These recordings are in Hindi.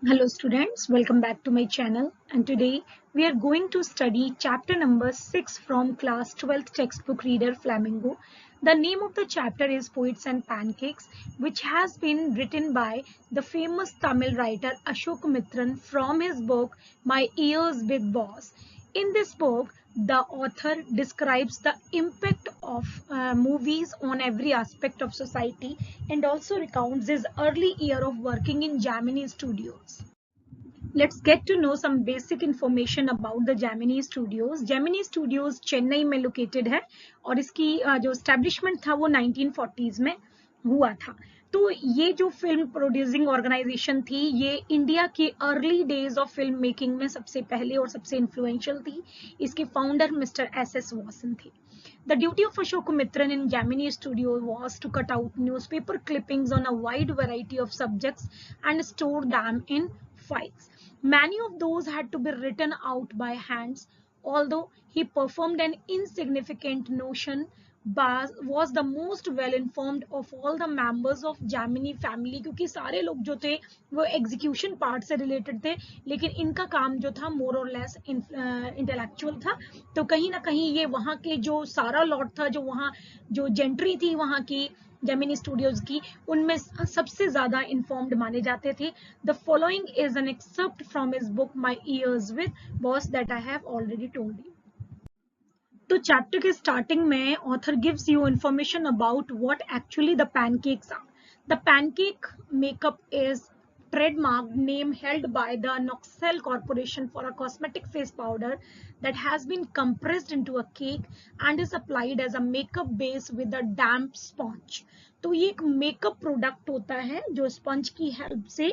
Hello students, welcome back to my channel, and today we are going to study chapter number 6 from class 12th textbook reader Flamingo. The name of the chapter is Poets and Pancakes, which has been written by the famous Tamil writer Ashok Mitran from his book My Years with Boss. In this book, the author describes the impact of movies on every aspect of society and also recounts his early year of working in Gemini Studios. Let's get to know some basic information about the Gemini Studios. Gemini Studios Chennai में लोकेटेड है और इसकी जो एस्टेब्लिशमेंट था वो 1940s में हुआ था। तो ये जो फिल्म प्रोड्यूसिंग ऑर्गेनाइजेशन थी ये इंडिया के early days of film making में सबसे पहले और सबसे इन्फ्लुएंशियल थी। इसके फाउंडर मिस्टर एस वॉसन थे। The duty of Ashok Mitran in Gemini Studio was to cut out newspaper clippings on a wide variety of subjects and store them in files. Many of those had to be written out by hands, although he performed an insignificant notion. Baz was the most well informed of all the members of Gemini family क्योंकि सारे लोग जो थे वो एग्जीक्यूशन पार्ट से रिलेटेड थे, लेकिन इनका काम जो था मोर और लेस इंटेलेक्चुअल था। तो कहीं ना कहीं ये वहाँ के जो सारा लॉट था, जो वहाँ जो जेंट्री थी वहाँ की जेमिनी स्टूडियोज की, उनमें सबसे ज्यादा इन्फॉर्म्ड माने जाते थे। The following is an except from his book my years with boss that I have already told you. तो चैप्टर के स्टार्टिंग में author gives you information about what actually the pancakes are. The pancake makeup is trademark name held by the Noxel Corporation for a cosmetic face powder that has been compressed into a cake and is applied as a makeup base with a damp sponge. तो ये एक मेकअप प्रोडक्ट होता है जो स्पंज की हेल्प से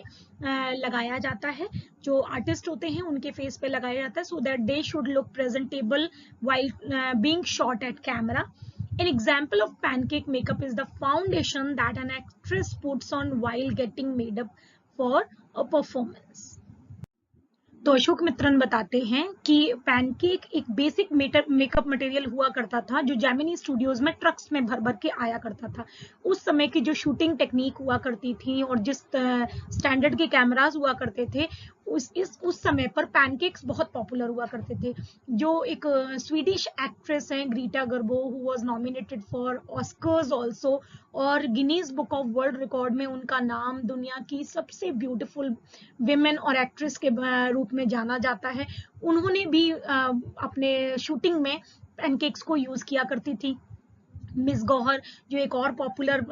लगाया जाता है। जो आर्टिस्ट होते हैं उनके फेस पे लगाया जाता है so that they should look presentable while being shot at camera. An example of pancake makeup is the foundation that an actress puts on while getting made up for a performance. तो अशोक मित्रन बताते हैं कि पैनकेक एक बेसिक मेकअप मटेरियल हुआ करता था जो जेमिनी स्टूडियोज में ट्रक्स में भर भर के आया करता था। उस समय की जो शूटिंग टेक्निक हुआ करती थी और जिस स्टैंडर्ड के कैमरास हुआ करते थे उस समय पर पैनकेक्स बहुत पॉपुलर हुआ करते थे। जो एक स्वीडिश एक्ट्रेस हैं Greta Garbo who was nominated for Oscars also और Guinness Book of World Record में उनका नाम दुनिया की सबसे ब्यूटीफुल विमेन और एक्ट्रेस के रूप में जाना जाता है। उन्होंने भी अपने शूटिंग में पैनकेक्स को यूज किया करती थी। मिस गौहर जो एक और पॉपुलर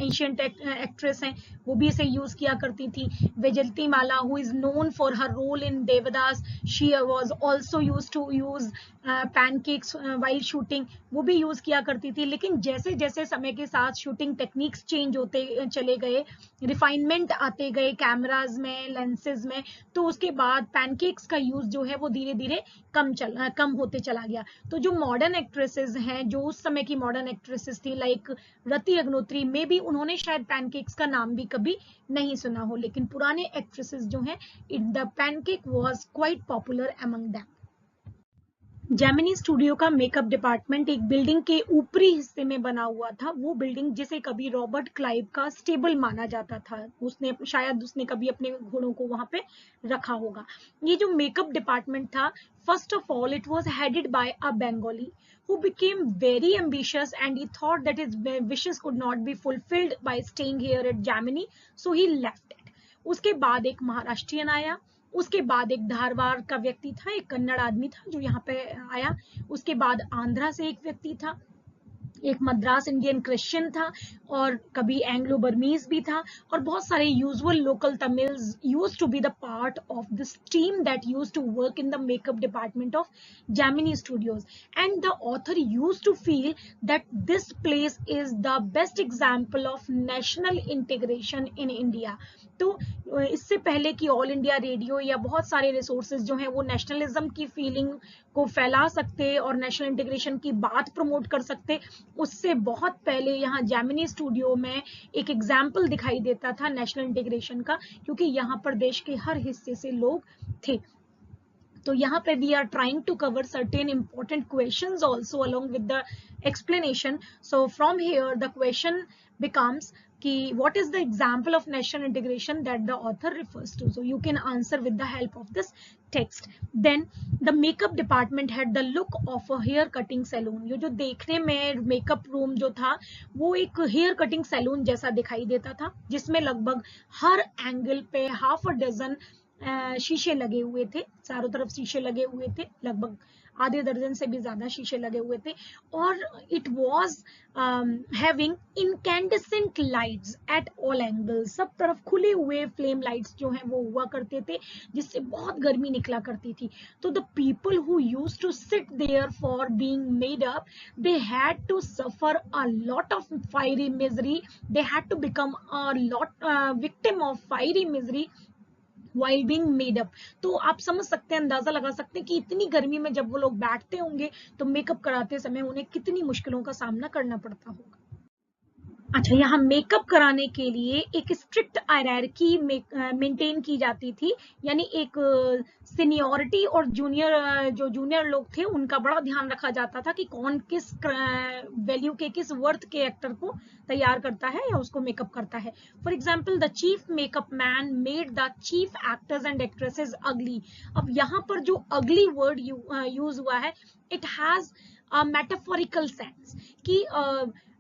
एंशिएंट एक्ट्रेस हैं वो भी इसे यूज किया करती थी। Vyjayanthimala who is known for her role in Devdas, she was also used to use pancakes while shooting, वो भी यूज किया करती थी। लेकिन जैसे जैसे समय के साथ शूटिंग टेक्निक्स चेंज होते चले गए, रिफाइनमेंट आते गए कैमराज में, लेंसेज में, तो उसके बाद पैनकेक्स का यूज जो है वो धीरे धीरे कम होते चला गया। तो जो मॉडर्न एक्ट्रेसेस हैं, जो उस समय की मॉडर्न एक्ट्रेसेस थी लाइक रति अग्नोत्री में भी उन्होंने शायद पैनकेक्स का नाम भी कभी नहीं सुना हो, लेकिन पुराने एक्ट्रेसेस जो हैं the pancake was quite popular among them. Gemini studio का मेकअप डिपार्टमेंट एक बिल्डिंग के ऊपरी हिस्से में बना हुआ था। वो बिल्डिंग जिसे कभी रॉबर्ट क्लाइव का स्टेबल माना जाता था, उसने कभी अपने घोड़ों को वहां पे रखा होगा। ये जो मेकअप डिपार्टमेंट था, first of all it was headed by a Bengali who became very ambitious and he thought that his wishes could not be fulfilled by staying here at Gemini, so he left it. उसके बाद एक महाराष्ट्रियन आया, उसके बाद एक धारवाड़ का व्यक्ति था, एक कन्नड़ आदमी था जो यहाँ पे आया। उसके बाद आंध्रा से एक व्यक्ति था, एक मद्रास इंडियन क्रिश्चियन था और कभी एंग्लो बर्मीज भी था, और बहुत सारे usual local Tamils used to be the part of this team that used to work in the makeup department of Gemini Studios. And the author used to feel that this place is the best example of national integration in India. तो इससे पहले कि ऑल इंडिया रेडियो या बहुत सारे रिसोर्सेज जो हैं वो नेशनलिज्म की फीलिंग को फैला सकते और नेशनल इंटीग्रेशन की बात प्रमोट कर सकते, उससे बहुत पहले यहाँ जेमिनी स्टूडियो में एक एग्जाम्पल दिखाई देता था नेशनल इंटीग्रेशन का, क्योंकि यहाँ पर देश के हर हिस्से से लोग थे। तो यहाँ पे we are trying to cover certain important questions also along with the explanation. So from here the question becomes कि what is the example of national integration that the author refers to. So you can answer with the help of this text. Then the makeup department had the look of a hair cutting salon. ये जो देखने में मेकअप रूम जो था वो एक हेयर कटिंग सैलून जैसा दिखाई देता था, जिसमें लगभग हर एंगल पे हाफ अ डजन शीशे लगे हुए थे, चारों तरफ शीशे लगे हुए थे, लगभग आधे दर्जन से भी ज्यादा शीशे लगे हुए थे, और it was having incandescent lights at all angles, सब तरफ खुले हुए फ्लेम लाइट्स जो हैं वो हुआ करते थे, जिससे बहुत गर्मी निकला करती थी. तो the people who used to sit there for being made up, they had to suffer a lot of fiery misery, they had to become a lot victim of fiery misery while being made up. तो आप समझ सकते हैं, अंदाजा लगा सकते हैं कि इतनी गर्मी में जब वो लोग बैठते होंगे तो मेकअप कराते समय उन्हें कितनी मुश्किलों का सामना करना पड़ता होगा. अच्छा, यहाँ मेकअप कराने के लिए एक स्ट्रिक्ट हायरार्की मेंटेन की जाती थी, यानी एक सीनियरिटी और जूनियर जो जूनियर लोग थे उनका बड़ा ध्यान रखा जाता था कि कौन किस वैल्यू के, किस वर्थ के एक्टर को तैयार करता है या उसको मेकअप करता है. For example, the chief makeup man made the chief actors and actresses अगली. अब यहाँ पर जो अगली वर्ड यूज हुआ है, it has a metaphorical sense कि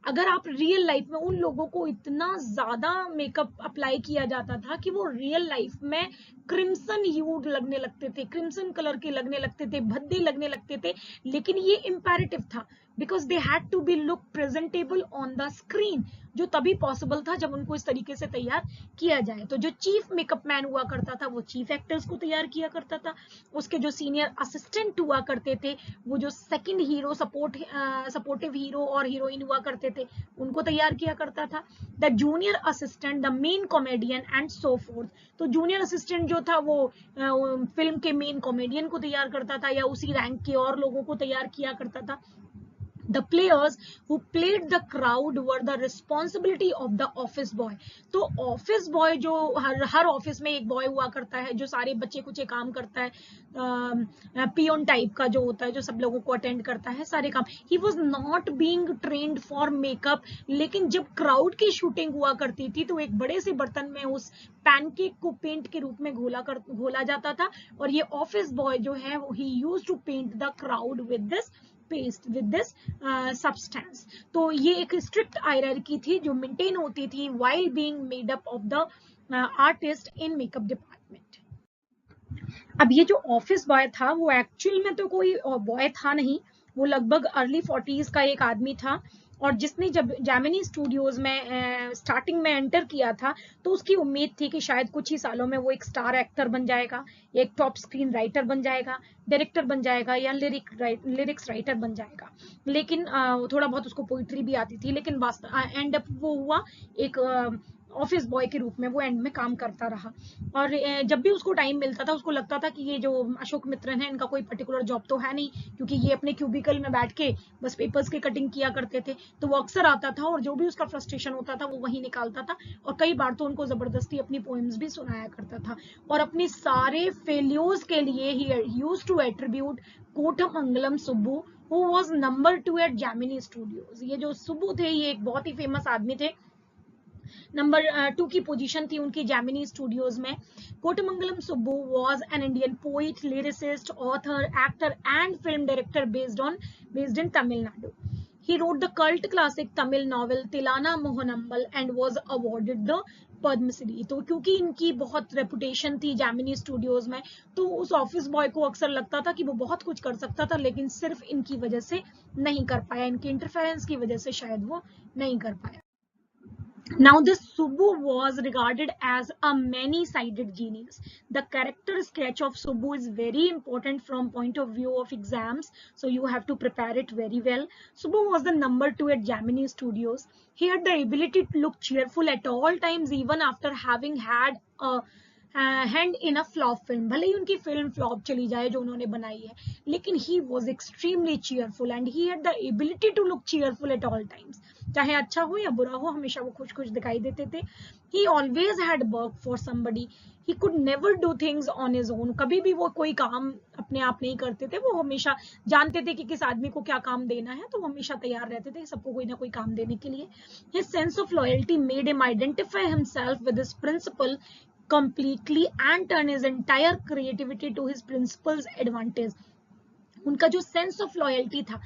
अगर आप रियल लाइफ में उन लोगों को इतना ज्यादा मेकअप अप्लाई किया जाता था कि वो रियल लाइफ में क्रिम्सन ह्यूड लगने लगते थे, क्रिम्सन कलर के लगने लगते थे, भद्दे लगने लगते थे, लेकिन ये इम्पेरेटिव था because they had to be look presentable on the screen, जो तभी पॉसिबल था जब उनको इस तरीके से तैयार किया जाए. तो जो चीफ मेकअप मैन हुआ करता था वो चीफ एक्टर्स को तैयार किया करता था, उसके जो सीनियर असिस्टेंट हुआ करते थे वो जो सेकंड हीरो सपोर्टिव हीरो और हीरोइन हुआ करते थे उनको तैयार किया करता था. The junior assistant, the main comedian and so fourth. तो जूनियर असिस्टेंट जो था वो फिल्म के मेन कॉमेडियन को तैयार करता था या उसी रैंक के और लोगों को तैयार किया करता था. The players who played the crowd were the responsibility of the office boy. तो ऑफिस बॉय जो हर ऑफिस में एक बॉय हुआ करता है जो सारे बच्चे कुछ काम करता है, पियोन टाइप का जो होता है, जो सब लोगों को अटेंड करता है सारे काम. He was not being trained for makeup, लेकिन जब क्राउड की शूटिंग हुआ करती थी तो एक बड़े से बर्तन में उस पैनकेक को पेंट के रूप में घोला जाता था, और ये ऑफिस बॉय जो है he used to paint the crowd with this paste, with this substance. तो ये एक स्ट्रिक्ट हायरार्की थी जो मेंटेन होती थी while being made up of the artist in makeup department. अब ये जो ऑफिस बॉय था वो एक्चुअल में तो कोई बॉय था नहीं, वो लगभग अर्ली 40s का एक आदमी था, और जिसने जब जेमिनी स्टूडियोज में स्टार्टिंग में एंटर किया था तो उसकी उम्मीद थी कि शायद कुछ ही सालों में वो एक स्टार एक्टर बन जाएगा, एक टॉप स्क्रीन राइटर बन जाएगा, डायरेक्टर बन जाएगा या लिरिक्स राइटर बन जाएगा. लेकिन थोड़ा बहुत उसको पोइट्री भी आती थी, लेकिन एंड अप वो हुआ एक ऑफिस बॉय के रूप में, वो एंड में काम करता रहा. और जब भी उसको टाइम मिलता था उसको लगता था कि ये जो अशोक मित्रन है इनका कोई पर्टिकुलर जॉब तो है नहीं, क्योंकि ये अपने क्यूबिकल में बैठ के बस पेपर्स की कटिंग किया करते थे. तो वो अक्सर आता था और जो भी उसका फ्रस्ट्रेशन होता था वो वहीं निकालता था, और कई बार तो उनको जबरदस्ती अपनी पोएम्स भी सुनाया करता था. और अपने सारे फेल्यूर्स के लिए ही used to attribute Kothamangalam Subbu, who was number 2 at Gemini Studios. ये जो सुब्बू थे ये एक बहुत ही फेमस आदमी थे, नंबर 2 की पोजीशन थी उनकी जेमिनी स्टूडियोज में. Kothamangalam Subbu was an Indian poet, lyricist, author, actor and film director based in Tamil Nadu. He wrote the cult classic Tamil novel Tilana Mohanammal and was awarded the Padma Shri. तो क्योंकि इनकी बहुत रेपुटेशन थी जेमिनी स्टूडियोज में, तो उस ऑफिस बॉय को अक्सर लगता था कि वो बहुत कुछ कर सकता था, लेकिन सिर्फ इनकी वजह से नहीं कर पाया, इनकी इंटरफेरेंस की वजह से शायद वो नहीं कर पाया. Now this Subbu was regarded as a many-sided genius. The character sketch of Subbu is very important from point of view of exams, so you have to prepare it very well. Subbu was the number 2 at Gemini Studios. He had the ability to look cheerful at all times, even after having had a hand in a flop film. भले ही उनकी फिल्म फ्लॉप चली जाए जो उन्होंने बनाई है, लेकिन he was extremely cheerful and he had the ability to look cheerful at all times. चाहे अच्छा हो या बुरा हो, हमेशा वो खुश खुश दिखाई देते थे। ही always had work for somebody, he could never do things on his own. कभी भी वो कोई काम अपने आप नहीं करते थे, वो हमेशा जानते थे कि किस आदमी को क्या काम देना है, तो वो हमेशा तैयार रहते थे सबको कोई ना कोई काम देने के लिए। His sense of loyalty made him identify himself with his principal completely and turn his entire creativity to his principal's advantage. उनका जो सेंस ऑफ लॉयल्टी था,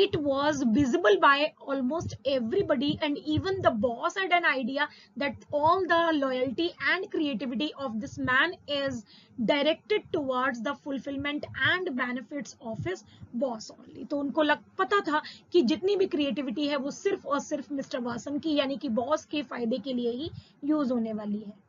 it was visible by almost everybody, and even the boss had an idea that all the loyalty and creativity of this man is directed towards the fulfillment and benefits of his boss only. तो उनको पता था कि जितनी भी क्रिएटिविटी है वो सिर्फ और सिर्फ मिस्टर वासन की यानी कि बॉस के फायदे के लिए ही यूज होने वाली है।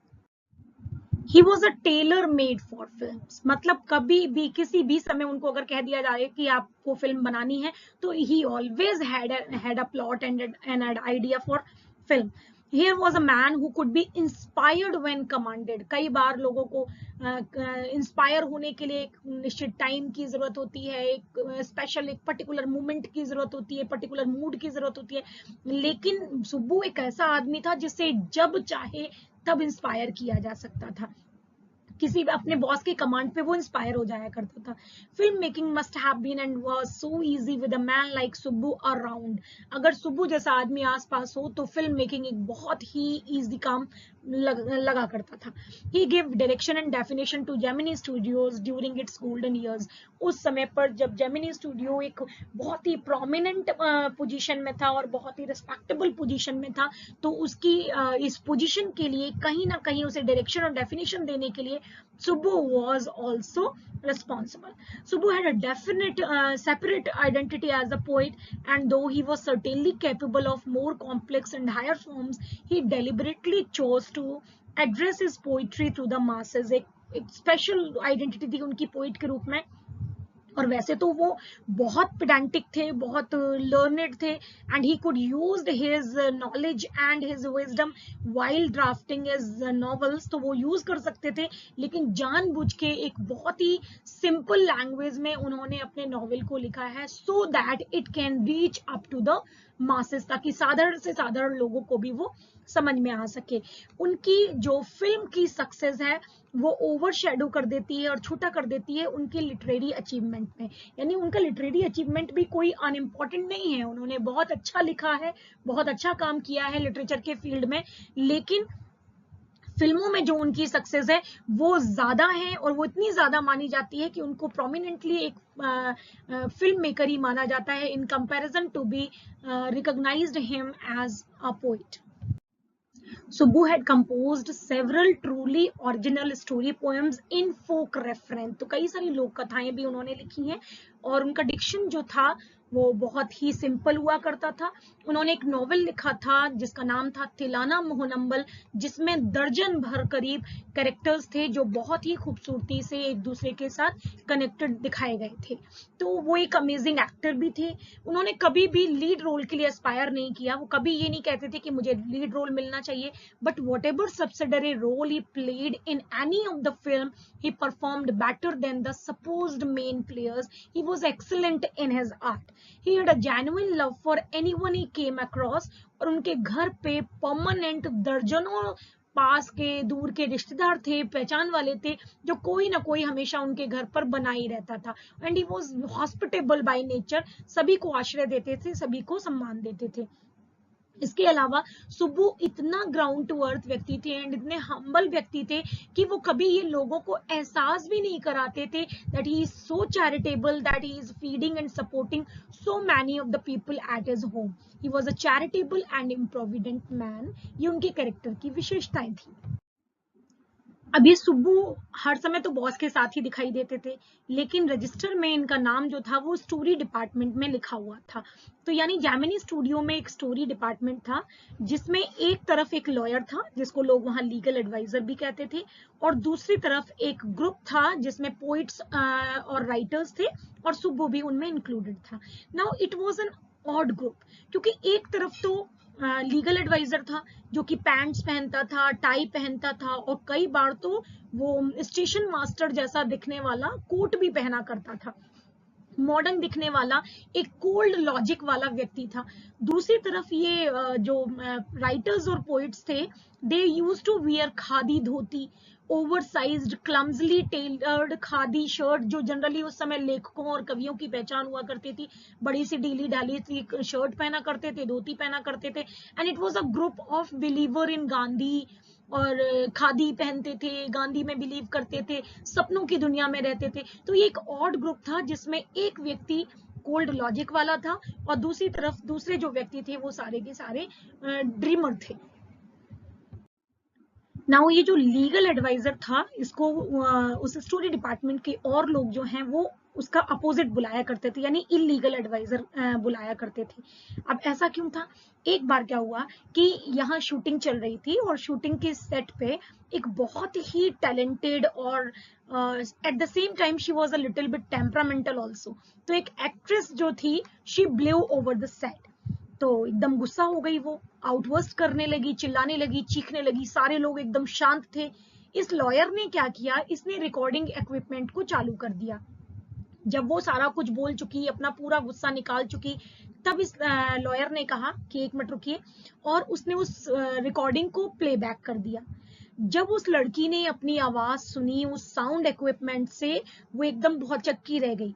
He was a tailor made for films, मतलब कभी भी किसी भी समय उनको अगर कह दिया जाए कि आपको फिल्म बनानी है, तो he always had a plot and an idea for film. Here was a man who could be inspired when commanded. कई बार लोगों को इंस्पायर होने के लिए एक निश्चित टाइम की जरूरत होती है, एक स्पेशल एक पर्टिकुलर मोमेंट की जरूरत होती है, पर्टिकुलर मूड की जरूरत होती है, लेकिन सुब्बू एक ऐसा आदमी था जिससे जब चाहे तब इंस्पायर किया जा सकता था। किसी अपने बॉस के कमांड पे वो इंस्पायर हो जाया करता था। Film making must have been and was so easy with a man like Subbu around. अगर सुब्बू जैसा आदमी आसपास हो तो फिल्म मेकिंग एक बहुत ही इजी काम लगा करता था। He give direction and definition to Gemini Studios during its golden years. उस समय पर जब जेमिनी स्टूडियो एक बहुत ही प्रोमिनेंट पोजीशन में था और बहुत ही रिस्पेक्टेबल पोजीशन में था, तो उसकी इस पोजीशन के लिए कहीं ना कहीं उसे डायरेक्शन और डेफिनेशन देने के लिए Subbu was also responsible. Subbu had a definite separate identity as a poet, and though he was certainly capable of more complex and higher forms, he deliberately chose to address his poetry to the masses. एक special identity थी उनकी poet के रूप में। और वैसे तो वो बहुत पेडेंटिक थे, बहुत लर्नेड थे, and he could use his knowledge and his wisdom while drafting his novels. तो वो यूज कर सकते थे, लेकिन जानबूझ के एक बहुत ही सिंपल लैंग्वेज में उन्होंने अपने नॉवेल को लिखा है, so that it can reach up to the masses, ताकि साधारण से साधारण लोगों को भी वो समझ में आ सके। उनकी जो फिल्म की सक्सेस है वो ओवरशैडो कर देती है और छोटा कर देती है उनके लिटरेरी अचीवमेंट में। यानी उनका लिटरेरी अचीवमेंट भी कोई अनइम्पॉर्टेंट नहीं है, उन्होंने बहुत अच्छा लिखा है, बहुत अच्छा काम किया है लिटरेचर के फील्ड में, लेकिन फिल्मों में जो उनकी सक्सेस है वो ज्यादा है, और वो इतनी ज्यादा मानी जाती है कि उनको प्रोमिनेंटली एक फिल्म मेकर ही माना जाता है in comparison to be recognised him as a poet. Subbu had composed several truly original story poems in folk reference. तो कई सारी लोक कथाएं भी उन्होंने लिखी हैं, और उनका डिक्शन जो था वो बहुत ही सिंपल हुआ करता था। उन्होंने एक नॉवेल लिखा था जिसका नाम था तिलाना मोहनम्बल, जिसमें दर्जन भर करीब कैरेक्टर्स थे जो बहुत ही खूबसूरती से एक दूसरे के साथ कनेक्टेड दिखाए गए थे। तो वो एक अमेजिंग एक्टर भी थे। उन्होंने कभी भी लीड रोल के लिए एस्पायर नहीं किया, वो कभी ये नहीं कहते थे कि मुझे लीड रोल मिलना चाहिए, but whatever subsidiary role he played in any of the film, he performed better than the supposed main players. He was excellent in his art. He had a genuine love for anyone he came across, और उनके घर पे परमानेंट दर्जनों पास के दूर के रिश्तेदार थे, पहचान वाले थे, जो कोई ना कोई हमेशा उनके घर पर बना ही रहता था। And he was hospitable by nature, सभी को आश्रय देते थे, सभी को सम्मान देते थे। इसके अलावा सुब्बू इतना ग्राउंड टू अर्थ व्यक्ति थे एंड इतने हम्बल व्यक्ति थे कि वो कभी ये लोगों को एहसास भी नहीं कराते थे that he is so charitable, that he is feeding and supporting so many of the people at his home. He was a charitable and improvident man. ये उनके कैरेक्टर की विशेषताएं थी। अब ये सुब्बू हर समय तो बॉस के साथ ही दिखाई देते थे, लेकिन रजिस्टर में इनका नाम जो था वो स्टोरी डिपार्टमेंट में लिखा हुआ था। तो यानी जेमिनी स्टूडियो में एक स्टोरी डिपार्टमेंट था जिसमें एक तरफ एक लॉयर था जिसको लोग वहां लीगल एडवाइजर भी कहते थे, और दूसरी तरफ एक ग्रुप था जिसमें पोइट्स और राइटर्स थे, और सुब्बू भी उनमें इंक्लूडेड था। Now it was an odd group, क्योंकि एक तरफ तो लीगल एडवाइजर था जो कि पैंट्स पहनता था, टाई पहनता था और कई बार तो वो स्टेशन मास्टर जैसा दिखने वाला कोट भी पहना करता था। मॉडर्न दिखने वाला एक कोल्ड लॉजिक वाला व्यक्ति था। दूसरी तरफ ये जो राइटर्स और पोइट्स थे, they use to wear khadi dhoti, oversized clumsily tailored khadi shirt, जो जनरली उस समय लेखकों और कवियों की पहचान हुआ करती थी। बड़ी सी ढीली ढाली सी शर्ट पहना करते थे, धोती पहना करते थे। And it was a group of believer in Gandhi, और खादी पहनते थे, गांधी में बिलीव करते थे, सपनों की दुनिया में रहते थे। तो ये एक ऑड ग्रुप था जिसमें एक व्यक्ति कोल्ड लॉजिक वाला था और दूसरी तरफ दूसरे जो व्यक्ति थे वो सारे के सारे ड्रीमर थे। नाउ ये जो लीगल एडवाइजर था, इसको उस स्टोरी डिपार्टमेंट के और लोग जो हैं वो उसका अपोजिट बुलाया करते थे, यानी इलीगल एडवाइजर बुलाया करते थे। अब ऐसा क्यों था? एक बार क्या हुआ कि यहाँ शूटिंग चल रही थी और शूटिंग के सेट पे एक बहुत ही टैलेंटेड और at the same time she was a little bit temperamental also, तो एक एक्ट्रेस जो थी, शी ब्लेव ओवर द सेट। तो एकदम गुस्सा हो गई, वो आउटबर्स्ट करने लगी, चिल्लाने लगी, चीखने लगी। सारे लोग एकदम शांत थे। इस लॉयर ने क्या किया, इसने रिकॉर्डिंग इक्विपमेंट को चालू कर दिया। जब वो सारा कुछ बोल चुकी, अपना पूरा गुस्सा निकाल चुकी, तब इस लॉयर ने कहा कि एक मिनट रुकिए, और उसने उस रिकॉर्डिंग को प्लेबैक कर दिया। जब उस लड़की ने अपनी आवाज सुनी उस साउंड इक्विपमेंट से, वो एकदम बहुत चक्की रह गई।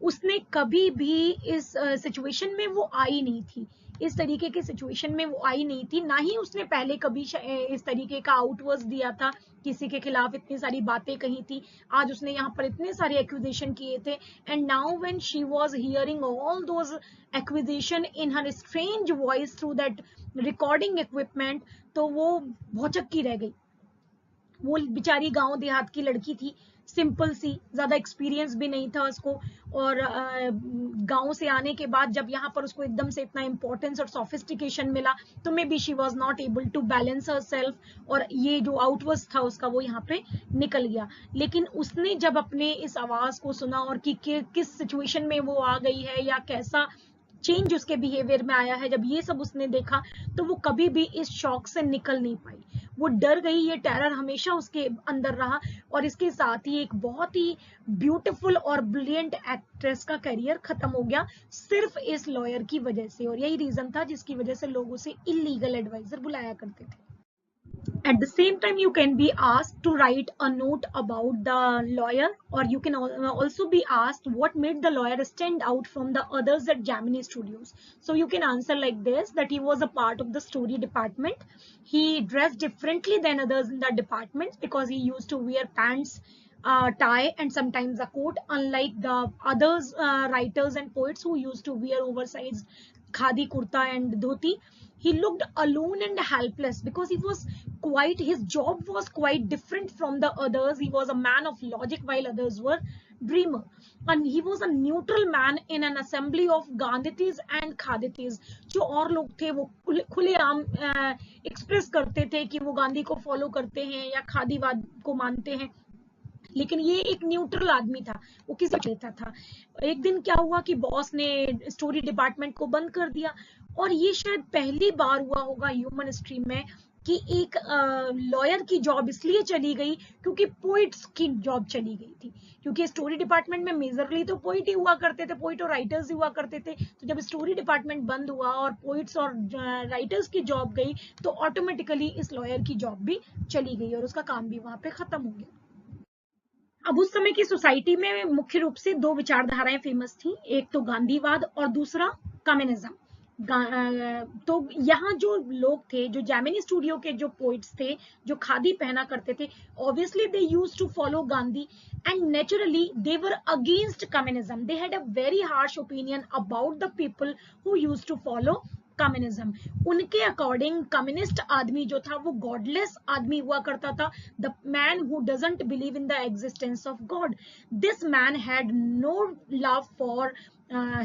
उसने कभी भी इस सिचुएशन में वो आई नहीं थी, इस तरीके के सिचुएशन में वो आई नहीं थी, ना ही उसने पहले कभी इस तरीके का आउटवर्स दिया था, किसी के खिलाफ इतनी सारी बातें कही थी। आज उसने यहाँ पर इतने सारे एक्यूजेशन किए थे, and now when she was hearing all those accusation in her strange voice through that recording equipment, तो वो भौचक्की रह गई। वो बेचारी गांव देहात की लड़की थी, सिंपल सी, ज्यादा एक्सपीरियंस भी नहीं था उसको, और गांव से आने के बाद जब यहाँ पर उसको एकदम से इतना इंपॉर्टेंस और सोफिस्टिकेशन मिला, तो maybe she was not able to balance herself, और ये जो आउटवर्स था उसका वो यहाँ पे निकल गया। लेकिन उसने जब अपने इस आवाज को सुना और कि किस सिचुएशन में वो आ गई है या कैसा चेंज उसके बिहेवियर में आया है, जब ये सब उसने देखा, तो वो कभी भी इस शॉक से निकल नहीं पाई। वो डर गई, ये टेरर हमेशा उसके अंदर रहा, और इसके साथ ही एक बहुत ही ब्यूटीफुल और ब्रिलियंट एक्ट्रेस का करियर खत्म हो गया सिर्फ इस लॉयर की वजह से। और यही रीजन था जिसकी वजह से लोग उसे इलीगल एडवाइजर बुलाया करते थे। At the same time, you can be asked to write a note about the lawyer, or you can also be asked what made the lawyer stand out from the others at Gemini Studios. So you can answer like this, that he was a part of the story department. He dressed differently than others in the department because he used to wear pants, tie, and sometimes a coat, unlike the others writers and poets who used to wear oversized khadi kurta and dhoti. He looked alone and helpless because his job was quite different from the others. He was a man of logic while others were dreamer, and he was a neutral man in an assembly of Gandhitis and Khaditis. जो और लोग थे वो खुलेआम एक्सप्रेस करते थे कि वो गांधी को फॉलो करते हैं या खादीवाद को मानते हैं, लेकिन ये एक न्यूट्रल आदमी था, वो किसी लेता था। एक दिन क्या हुआ कि बॉस ने स्टोरी डिपार्टमेंट को बंद कर दिया, और ये शायद पहली बार हुआ होगा ह्यूमन हिस्ट्री में कि एक लॉयर की जॉब इसलिए चली गई क्योंकि पोइट्स की जॉब चली गई थी। क्योंकि स्टोरी डिपार्टमेंट में मेजरली तो पोइट ही हुआ करते थे, पोइट और राइटर्स ही हुआ करते थे। तो जब स्टोरी डिपार्टमेंट बंद हुआ और पोइट्स और राइटर्स की जॉब गई, तो ऑटोमेटिकली इस लॉयर की जॉब भी चली गई और उसका काम भी वहां पे खत्म हो गया। अब उस समय की सोसाइटी में मुख्य रूप से दो विचारधाराएं फेमस थी, एक तो गांधीवाद और दूसरा कम्युनिज्म। तो यहाँ जो लोग थे, जो जेमिनी स्टूडियो के जो पोइट्स थे, जो खादी पहना करते थे, obviously they used to follow Gandhi, and naturally they were against communism. They had a very harsh opinion about the people who used to follow communism. उनके अकॉर्डिंग कम्युनिस्ट आदमी जो था वो गॉडलेस आदमी हुआ करता था, the man who doesn't believe in the existence of God. This man had no love for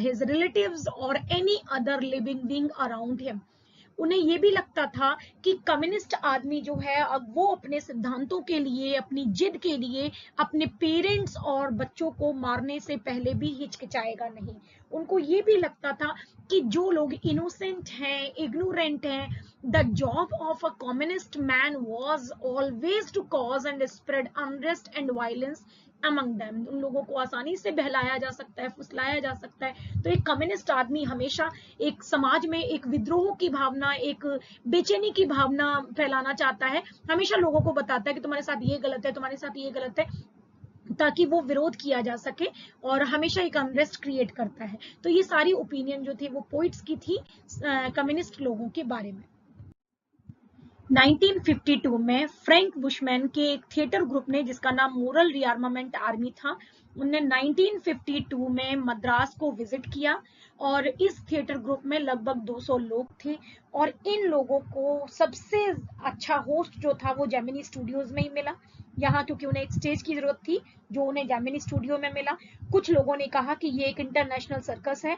his relatives or any other living being around him. उन्हें ये भी लगता था कि कम्युनिस्ट आदमी जो है अब वो अपने सिद्धांतों के लिए, अपनी जिद के लिए अपने पेरेंट्स और बच्चों को मारने से पहले भी हिचकिचाएगा नहीं। उनको ये भी लगता था कि जो लोग इनोसेंट हैं, इग्नोरेंट हैं, the job of a communist man was always to cause and spread unrest and violence among them. उन लोगों को आसानी से बहलाया जा सकता है, फुसलाया जा सकता है। तो एक कम्युनिस्ट आदमी हमेशा एक समाज में एक विद्रोह की भावना, एक बेचैनी की भावना फैलाना चाहता है। हमेशा लोगों को बताता है कि तुम्हारे साथ ये गलत है, तुम्हारे साथ ये गलत है, ताकि वो विरोध किया जा सके, और हमेशा एक अनरेस्ट क्रिएट करता है। तो ये सारी ओपिनियन जो थी वो पोइट्स की थी कम्युनिस्ट लोगों के बारे में। 1952 में फ्रैंक बुशमैन के एक थिएटर ग्रुप ने, जिसका नाम मोरल रीआर्मामेंट आर्मी था, उनने 1952 में मद्रास को विजिट किया, और इस थिएटर ग्रुप में लगभग 200 लोग थे। और इन लोगों को सबसे अच्छा होस्ट जो था वो जेमिनी स्टूडियोज में ही मिला यहाँ, क्योंकि उन्हें एक स्टेज की जरूरत थी, जो उन्हें जेमिनी स्टूडियो में मिला। कुछ लोगों ने कहा कि ये एक इंटरनेशनल सर्कस है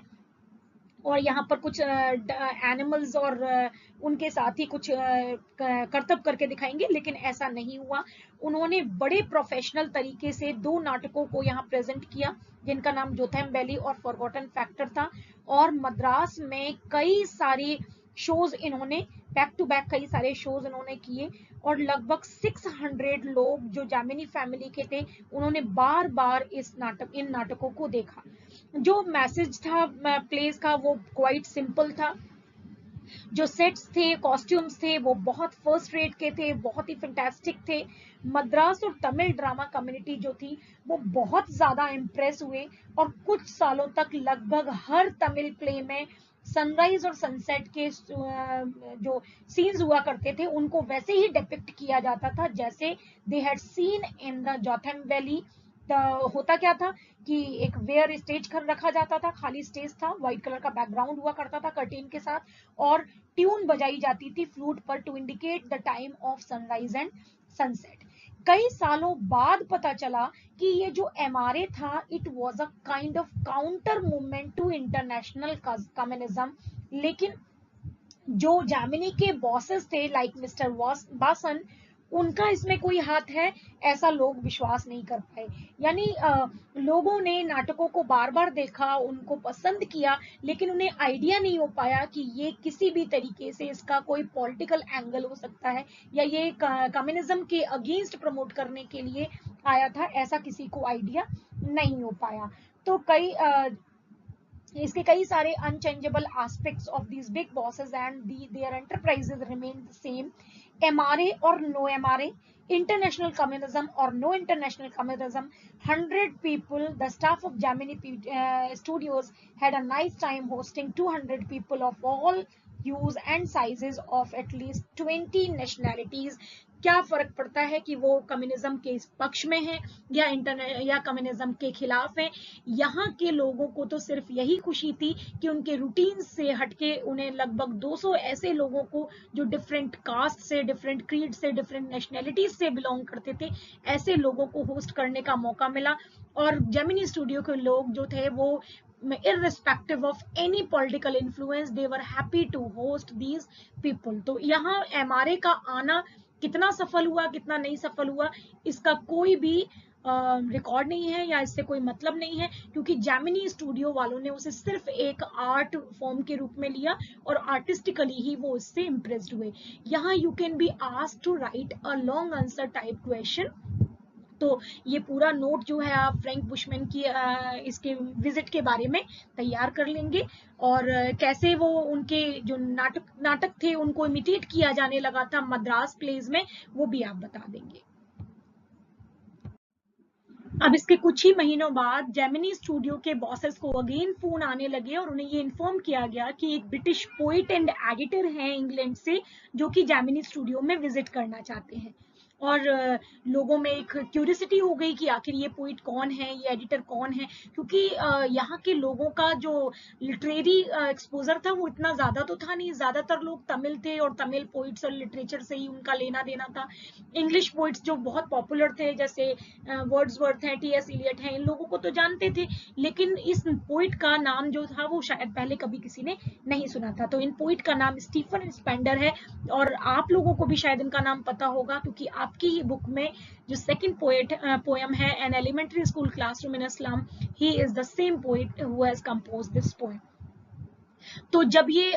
और यहाँ पर कुछ एनिमल्स और उनके साथ ही कुछ करतब करके दिखाएंगे, लेकिन ऐसा नहीं हुआ। उन्होंने बड़े प्रोफेशनल तरीके से 2 नाटकों को यहाँ प्रेजेंट किया, जिनका नाम जोथेम वैली और फॉरगॉटन फैक्टर था। और मद्रास में कई सारे शोज इन्होंने बैक टू बैक कई सारे शोज इन्होंने किए, और लगभग 600 लोग जो जामिनी फैमिली के थे, उन्होंने बार बार इन नाटकों को देखा। जो मैसेज था प्लेस का वो क्वाइट सिंपल था। जो सेट्स थे, कॉस्ट्यूम्स थे, वो बहुत फर्स्ट रेट के थे, बहुत ही फैंटास्टिक थे। मद्रास और तमिल ड्रामा कम्युनिटी जो थी वो बहुत ज्यादा इम्प्रेस हुए, और कुछ सालों तक लगभग हर तमिल प्ले में सनराइज और सनसेट के जो सीन्स हुआ करते थे उनको वैसे ही डिपिक्ट किया जाता था जैसे they had seen in the Jotham valley. होता क्या था कि एक वेयर स्टेज कर रखा जाता था, खाली स्टेज था, व्हाइट कलर का बैकग्राउंड हुआ करता था कर्टेन के साथ, और ट्यून बजाई जाती थी फ्लूट पर to indicate the time of sunrise and sunset. कई सालों बाद पता चला कि ये जो एमआरए था, it was a kind of counter movement to international communism. लेकिन जो जामिनी के बॉसेस थे लाइक मिस्टर बासन, उनका इसमें कोई हाथ है ऐसा लोग विश्वास नहीं कर पाए। यानी लोगों ने नाटकों को बार बार देखा, उनको पसंद किया, लेकिन उन्हें आइडिया नहीं हो पाया कि ये किसी भी तरीके से इसका कोई पॉलिटिकल एंगल हो सकता है, या ये कम्युनिज्म के अगेंस्ट प्रमोट करने के लिए आया था, ऐसा किसी को आइडिया नहीं हो पाया। तो इसके कई सारे unchangeable aspects of these big bosses and their enterprises remain the same. MRA और no MRA, international communism or no international communism, 100 people, the staff of Gemini Studios had a nice time hosting 200 people of all hues and sizes of at least 20 nationalities। क्या फर्क पड़ता है कि वो कम्युनिज्म के पक्ष में है या कम्युनिज्म के खिलाफ है। यहाँ के लोगों को तो सिर्फ यही खुशी थी कि उनके रूटीन से हटके उन्हें लगभग 200 ऐसे लोगों को जो डिफरेंट कास्ट से, डिफरेंट क्रीड से, डिफरेंट नेशनैलिटीज से बिलोंग करते थे, ऐसे लोगों को होस्ट करने का मौका मिला। और जेमिनी स्टूडियो के लोग जो थे वो irrespective of any political influence, they were happy to host these people। तो यहाँ एमआरए का आना कितना सफल हुआ, कितना नहीं सफल हुआ, इसका कोई भी रिकॉर्ड नहीं है या इससे कोई मतलब नहीं है, क्योंकि जेमिनी स्टूडियो वालों ने उसे सिर्फ एक आर्ट फॉर्म के रूप में लिया और आर्टिस्टिकली ही वो उससे इम्प्रेस्ड हुए। यहाँ you can be asked to write a long answer type question. तो ये पूरा नोट जो है आप फ्रैंक बुशमैन की इसके विजिट के बारे में तैयार कर लेंगे, और कैसे वो उनके जो नाटक थे उनको इमिटेट किया जाने लगा था मद्रास प्लेस में, वो भी आप बता देंगे। अब इसके कुछ ही महीनों बाद जेमिनी स्टूडियो के बॉसेस को अगेन फोन आने लगे और उन्हें ये इन्फॉर्म किया गया कि एक ब्रिटिश पोइट एंड एडिटर हैं इंग्लैंड से, जो कि जेमिनी स्टूडियो में विजिट करना चाहते हैं। और लोगों में एक क्यूरियोसिटी हो गई कि आखिर ये पोइट कौन है, ये एडिटर कौन है, क्योंकि यहाँ के लोगों का जो लिटरेरी एक्सपोजर था वो इतना ज्यादा तो था नहीं, ज्यादातर लोग तमिल थे और तमिल पोइट्स और लिटरेचर से ही उनका लेना देना था। इंग्लिश पोइट्स जो बहुत पॉपुलर थे जैसे वर्ड्सवर्थ है, टी.एस. इलियट है, इन लोगों को तो जानते थे, लेकिन इस पोइट का नाम जो था वो शायद पहले कभी किसी ने नहीं सुना था। तो इन पोइट का नाम स्टीफन स्पेंडर है, और आप लोगों को भी शायद इनका नाम पता होगा, क्योंकि आपकी ही बुक में जो सेकंड पोएम है, an elementary school classroom in a slum, he is the same poet who has composed this poem. तो जब ये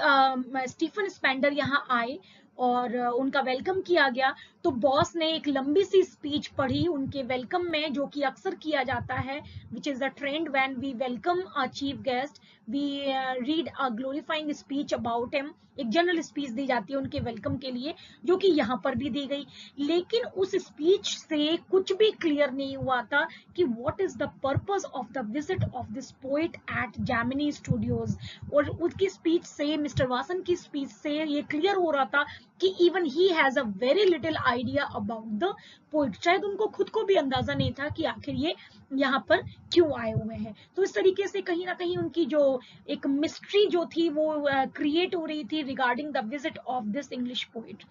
स्टीफन स्पेंडर यहाँ आए और उनका वेलकम किया गया, तो बॉस ने एक लंबी सी स्पीच पढ़ी उनके वेलकम में, जो कि अक्सर किया जाता है, which is the trend when we welcome a chief guest, we read a glorifying speech about him. एक जनरल स्पीच दी जाती है उनके वेलकम के लिए, जो कि यहाँ पर भी दी गई। लेकिन उस स्पीच से कुछ भी क्लियर नहीं हुआ था कि what is the purpose of the visit of this poet at Gemini Studios. और उसकी स्पीच से, मिस्टर वासन की स्पीच से ये क्लियर हो रहा था कि even he has a very little idea about the poet. शायद उनको खुद को भी अंदाजा नहीं था कि आखिर ये यहाँ पर क्यों आए हुए हैं। तो इस तरीके से कहीं ना कहीं उनकी जो एक मिस्ट्री जो थी वो क्रिएट हो रही थी regarding the visit of this English poet.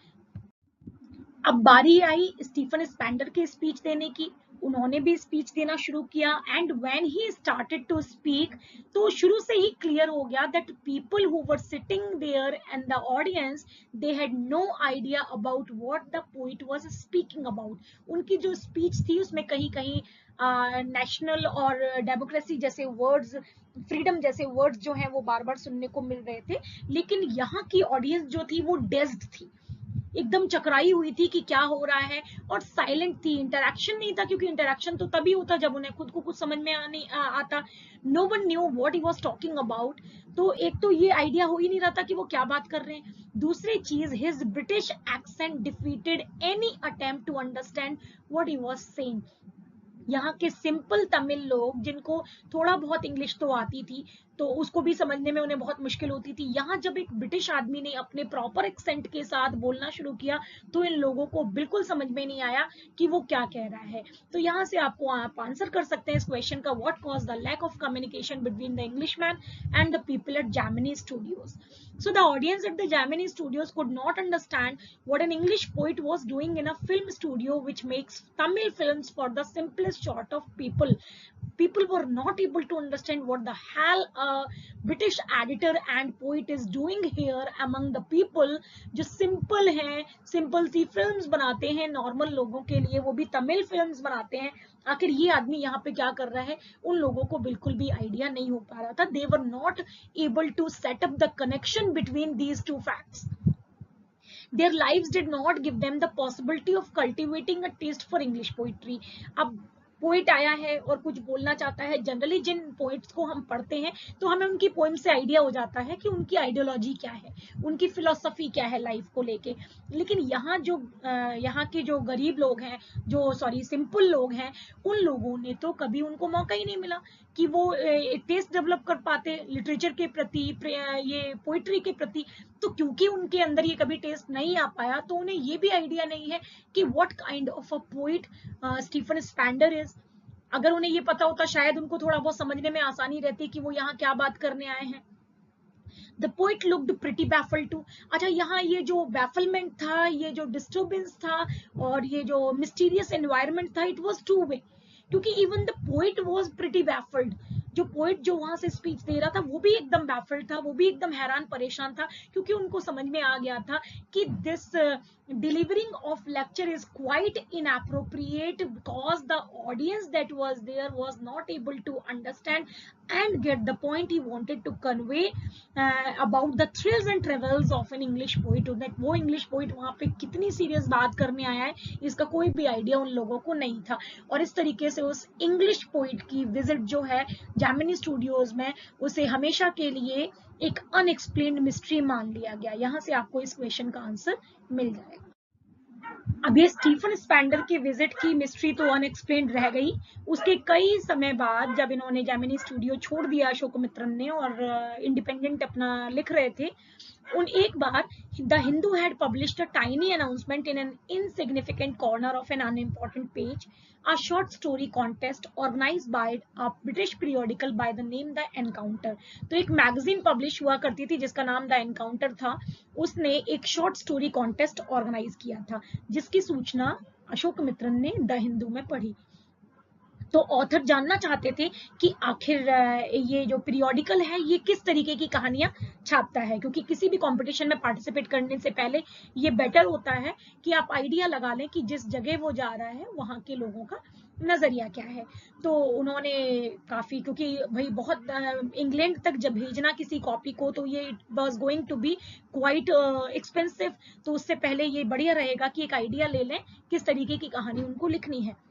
अब बारी आई स्टीफन स्पेंडर के स्पीच देने की। उन्होंने भी स्पीच देना शुरू किया, and when he started to speak, तो शुरू से ही क्लियर हो गया that people who were sitting there and the audience, they had no idea about what the poet was speaking about. उनकी जो स्पीच थी उसमें कहीं कहीं नेशनल और डेमोक्रेसी जैसे वर्ड्स, फ्रीडम जैसे वर्ड्स जो हैं वो बार बार सुनने को मिल रहे थे, लेकिन यहाँ की ऑडियंस जो थी वो डेज्ड थी, एकदम चकराई हुई थी कि क्या हो रहा है, और साइलेंट थी। इंटरैक्शन नहीं था, क्योंकि इंटरैक्शन तो तभी होता जब उन्हें खुद को कुछ समझ में आता। No one knew what he was talking about. तो एक तो ये आइडिया हो ही नहीं रहा था कि वो क्या बात कर रहे हैं। दूसरी चीज, his British accent defeated any attempt to understand what he was saying. यहाँ के सिंपल तमिल लोग, जिनको थोड़ा बहुत इंग्लिश तो आती थी, तो उसको भी समझने में उन्हें बहुत मुश्किल होती थी। यहाँ जब एक ब्रिटिश आदमी ने अपने प्रॉपर एक्सेंट के साथ बोलना शुरू किया, तो इन लोगों को बिल्कुल समझ में नहीं आया कि वो क्या कह रहा है। तो यहाँ से आप आंसर कर सकते हैं इस क्वेश्चन का, what cause the lack of communication between the Englishman and the people at Gemini Studios. So the audience at the Gemini Studios could not understand what an English poet was doing in a film studio which makes Tamil films for the simplest sort of people. People were not able to understand what the hell a British editor and poet is doing here among the people जो simple हैं, simple सी films बनाते हैं normal लोगों के लिए, वो भी तमिल films बनाते हैं। आखिर ये आदमी यहाँ पे क्या कर रहा है, उन लोगों को बिल्कुल भी आइडिया नहीं हो पा रहा था। They were not able to set up the connection between these two facts. Their lives did not give them the possibility of cultivating a taste for English poetry. अब पोइट आया है और कुछ बोलना चाहता है। जनरली जिन पोइट्स को हम पढ़ते हैं तो हमें उनकी पोइम से आइडिया हो जाता है कि उनकी आइडियोलॉजी क्या है, उनकी फिलोसफी क्या है लाइफ को लेके। लेकिन यहाँ के जो गरीब लोग हैं, जो सिंपल लोग हैं, उन लोगों ने तो कभी उनको मौका ही नहीं मिला कि वो टेस्ट डेवलप कर पाते लिटरेचर के प्रति, ये पोइट्री के प्रति। तो क्योंकि उनके अंदर ये कभी टेस्ट नहीं आ पाया, तो उन्हें ये भी आइडिया नहीं है कि what kind of a poet Stephen Spender is. अगर उन्हें ये पता होता, शायद उनको थोड़ा बहुत समझने में आसानी रहती कि वो यहाँ क्या बात करने आए हैं। The poet looked pretty baffled too. अच्छा, यहाँ ये जो bafflement था, ये जो disturbance था, और ये जो mysterious environment था, it was two way. क्योंकि even the poet was pretty baffled. जो पोइट जो वहां से स्पीच दे रहा था वो भी एकदम बैफल्ड था, वो भी एकदम हैरान परेशान था, क्योंकि उनको समझ में आ गया था कि this delivering of lecture is quite inappropriate because the audience that was there was not able to understand and get the point he wanted to convey about the thrills and travels of an English poet. वो इंग्लिश पोइट वहां पे कितनी सीरियस बात करने आया है, इसका कोई भी आइडिया उन लोगों को नहीं था। और इस तरीके से उस इंग्लिश पोइट की विजिट जो है जैमिनी स्टूडियोज में, उसे हमेशा के लिए एक अनएक्सप्लेन्ड मिस्ट्री मान लिया गया। यहाँ से आपको इस क्वेश्चन का आंसर मिल जाएगा। अब ये स्टीफन स्पेंडर के विजिट की मिस्ट्री तो अनएक्सप्लेन्ड रह गई। उसके कई समय बाद जब इन्होंने जेमिनी स्टूडियो छोड़ दिया अशोक मित्रन ने और इंडिपेंडेंट अपना लिख रहे थे, उन एक बार the Hindu had published a tiny announcement in an insignificant corner of an unimportant page, a short story contest organized by a British periodical by the name The Encounter। तो एक मैगजीन पब्लिश हुआ करती थी जिसका नाम द एनकाउंटर था। उसने एक शॉर्ट स्टोरी कॉन्टेस्ट ऑर्गेनाइज किया था जिसकी सूचना अशोक मित्रन ने द हिंदू में पढ़ी। तो ऑथर जानना चाहते थे कि आखिर ये जो पीरियोडिकल है ये किस तरीके की कहानियां छापता है, क्योंकि किसी भी कंपटीशन में पार्टिसिपेट करने से पहले ये बेटर होता है कि आप आइडिया लगा लें कि जिस जगह वो जा रहा है वहाँ के लोगों का नजरिया क्या है। तो उन्होंने काफी, क्योंकि भाई बहुत इंग्लैंड तक जब भेजना किसी कॉपी को तो ये it was going to be quite expensive, तो उससे पहले ये बढ़िया रहेगा कि एक आइडिया ले लें किस तरीके की कहानी उनको लिखनी है।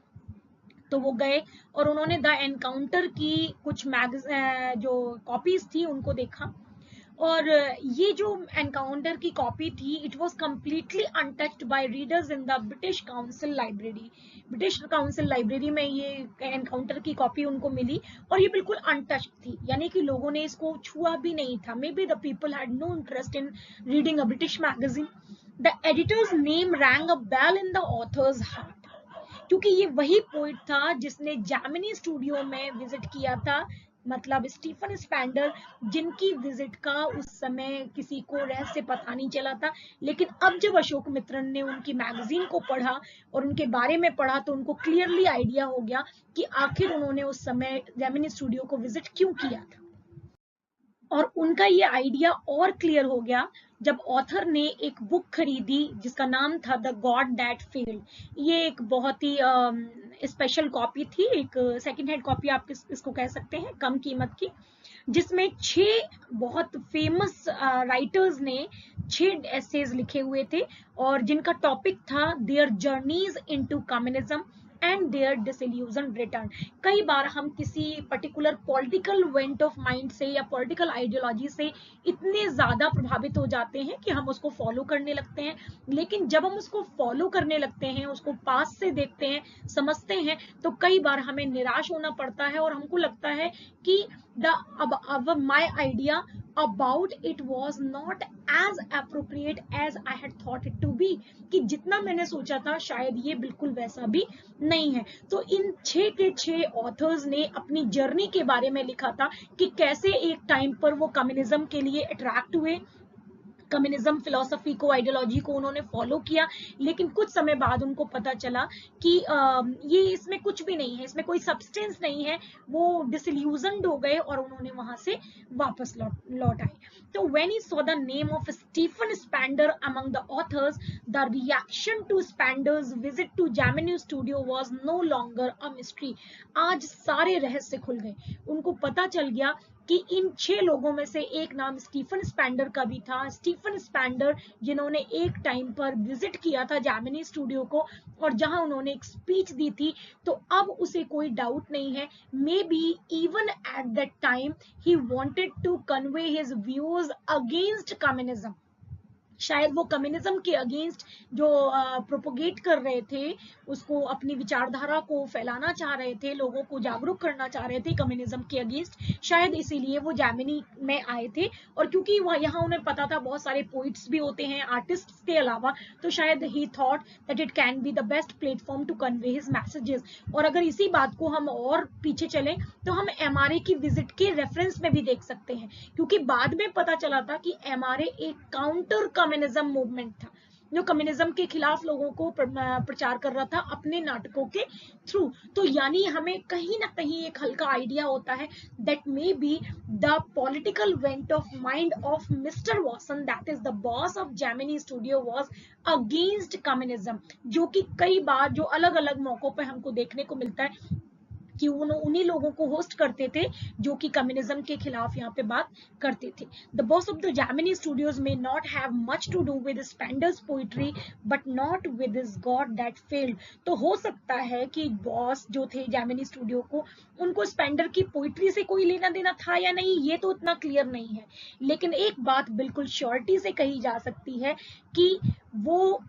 तो वो गए और उन्होंने द एनकाउंटर की कुछ जो कॉपीज थी उनको देखा, और ये जो एनकाउंटर की कॉपी थी it was completely untouched by readers in the British Council library. British Council library में ये एनकाउंटर की कॉपी उनको मिली और ये बिल्कुल अनटच्ड थी, यानी कि लोगों ने इसको छुआ भी नहीं था। Maybe the people had no interest in reading a British magazine. The editor's name rang a bell in the author's heart, क्योंकि ये वही पोइट था जिसने जेमिनी स्टूडियो में विजिट किया था, मतलब स्टीफन स्पेंडर, जिनकी विजिट का उस समय किसी को रहस्य पता नहीं चला था। लेकिन अब जब अशोक मित्रन ने उनकी मैगजीन को पढ़ा और उनके बारे में पढ़ा तो उनको क्लियरली आइडिया हो गया कि आखिर उन्होंने उस समय जेमिनी स्टूडियो को विजिट क्यों किया था। और उनका ये आइडिया और क्लियर हो गया जब ऑथर ने एक बुक खरीदी जिसका नाम था द गॉड दैट फेल्ड। ये एक बहुत ही स्पेशल कॉपी थी, एक सेकंड हैंड कॉपी आप इसको कह सकते हैं, कम कीमत की, जिसमें 6 बहुत फेमस राइटर्स ने 6 एसेज लिखे हुए थे और जिनका टॉपिक था their journeys into communism and their disillusion return. कई बार हम किसी particular political vent of mind से या पॉलिटिकल आइडियोलॉजी से इतने ज्यादा प्रभावित हो जाते हैं कि हम उसको फॉलो करने लगते हैं, लेकिन जब हम उसको फॉलो करने लगते हैं, उसको पास से देखते हैं, समझते हैं, तो कई बार हमें निराश होना पड़ता है और हमको लगता है कि अब my idea about it was not as appropriate as I had thought it to be, कि जितना मैंने सोचा था शायद ये बिल्कुल वैसा भी नहीं है। तो इन 6 के 6 ऑथर्स ने अपनी जर्नी के बारे में लिखा था कि कैसे एक टाइम पर वो कम्युनिज्म के लिए अट्रैक्ट हुए, कम्युनिज्म फिलॉसफी को, आइडियोलॉजी को उन्होंने फॉलो किया, लेकिन कुछ समय बाद उनको पता चला कि ये इसमें कुछ भी नहीं है, इसमें कोई सब्सटेंस नहीं है। वो डिसइल्यूजनड हो गए और उन्होंने वहां से वापस लौट आए। तो when he saw the name of Stephen Spender among the authors, the reaction to Spender's visit to Gemini Studio was no longer a mystery. आज सारे रहस्य खुल गए, उनको पता चल गया कि इन 6 लोगों में से एक नाम स्टीफन स्पेंडर का भी था। स्टीफन स्पेंडर जिन्होंने एक टाइम पर विजिट किया था जेमिनी स्टूडियो को और जहां उन्होंने एक स्पीच दी थी, तो अब उसे कोई डाउट नहीं है, maybe even at that time he wanted to convey his views against communism. शायद वो कम्युनिज्म के अगेंस्ट जो प्रोपोगेट कर रहे थे, उसको अपनी विचारधारा को फैलाना चाह रहे थे, लोगों को जागरूक करना चाह रहे थे कम्युनिज्म के अगेंस्ट, शायद इसीलिए वो जेमिनी में आए थे। और क्योंकि वह यहाँ उन्हें पता था बहुत सारे पोइट्स भी होते हैं आर्टिस्ट के अलावा, तो शायद he thought that it can be the best platform to convey his messages. और अगर इसी बात को हम और पीछे चलें तो हम एमआरए की विजिट के रेफरेंस में भी देख सकते हैं, क्योंकि बाद में पता चला था कि एमआरए एक काउंटर कम्युनिज्म मूवमेंट था जो कम्युनिज्म के खिलाफ लोगों को प्रचार कर रहा था अपने नाटकों के थ्रू। तो यानी हमें कहीं ना कहीं एक हल्का आइडिया होता है that may be the political vent of mind of mister Watson, that is the boss of Gemini Studio, was against communism, जो कि कई बार जो अलग अलग मौकों पर हमको देखने को मिलता है कि उन्हीं लोगों को होस्ट करते थे जो कि कम्युनिज्म के खिलाफ यहाँ पे बात करते थे। The boss of the Gemini Studios may not have much to do with Spender's poetry but not with his god that failed. तो हो सकता है कि बॉस जो थे जेमिनी स्टूडियो को, उनको स्पेंडर की पोइट्री से कोई लेना देना था या नहीं, ये तो इतना क्लियर नहीं है, लेकिन एक बात बिल्कुल श्योरिटी से कही जा सकती है कि वो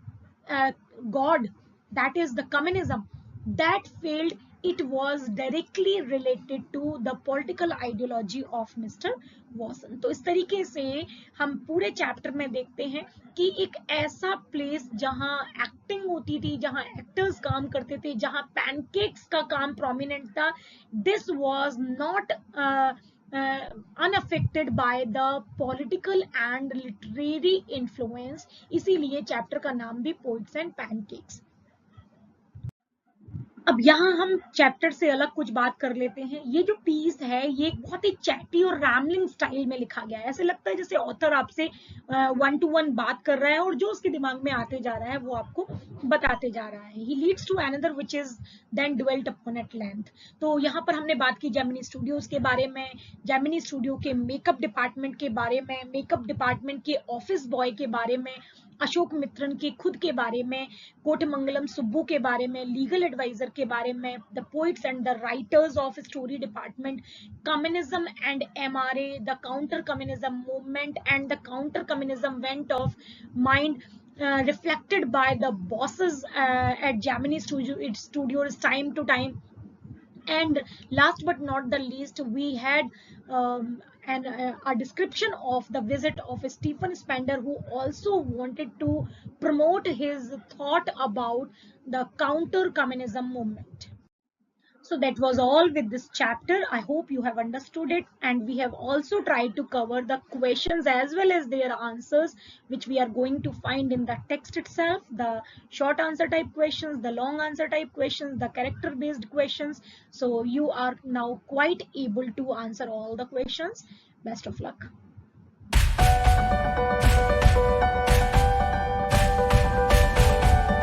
God, that is the communism, that failed. It was directly related to the political ideology of Mr. Watson. तो इस तरीके से हम पूरे चैप्टर में देखते हैं कि एक ऐसा प्लेस जहां एक्टिंग होती थी, जहां एक्टर्स काम करते थे, जहां पैनकेक्स का काम प्रोमिनेंट था, this was not unaffected by the political and literary influence. इसीलिए चैप्टर का नाम भी पोइट्स एंड पैनकेक्स। अब यहाँ हम चैप्टर से अलग कुछ बात कर लेते हैं। ये जो पीस है ये एक बहुत ही चैटी और रैमलिंग स्टाइल में लिखा गया है। ऐसे लगता है जैसे ऑथर आपसे 1 to 1 बात कर रहा है और जो उसके दिमाग में आते जा रहा है वो आपको बताते जा रहा है। He leads to another which is then dwelt upon at length. तो यहाँ पर हमने बात की जेमिनी स्टूडियोज के बारे में, जेमिनी स्टूडियो के मेकअप डिपार्टमेंट के बारे में, मेकअप डिपार्टमेंट के ऑफिस बॉय के बारे में, अशोक मित्रन के खुद के बारे में, कोटमंगलम सुब्बू के बारे में, लीगल एडवाइजर के बारे में, the poets and the writers of story department, communism and MRA, the counter communism movement and the counter communism went of mind reflected by the bosses at Gemini Studios time to time. And last but not the least, we had a description of the visit of Stephen Spender, who also wanted to promote his thought about the counter communism movement. So that was all with this chapter. I hope you have understood it, and we have also tried to cover the questions as well as their answers, which we are going to find in the text itself, the short answer type questions, the long answer type questions, the character based questions. So you are now quite able to answer all the questions. Best of luck.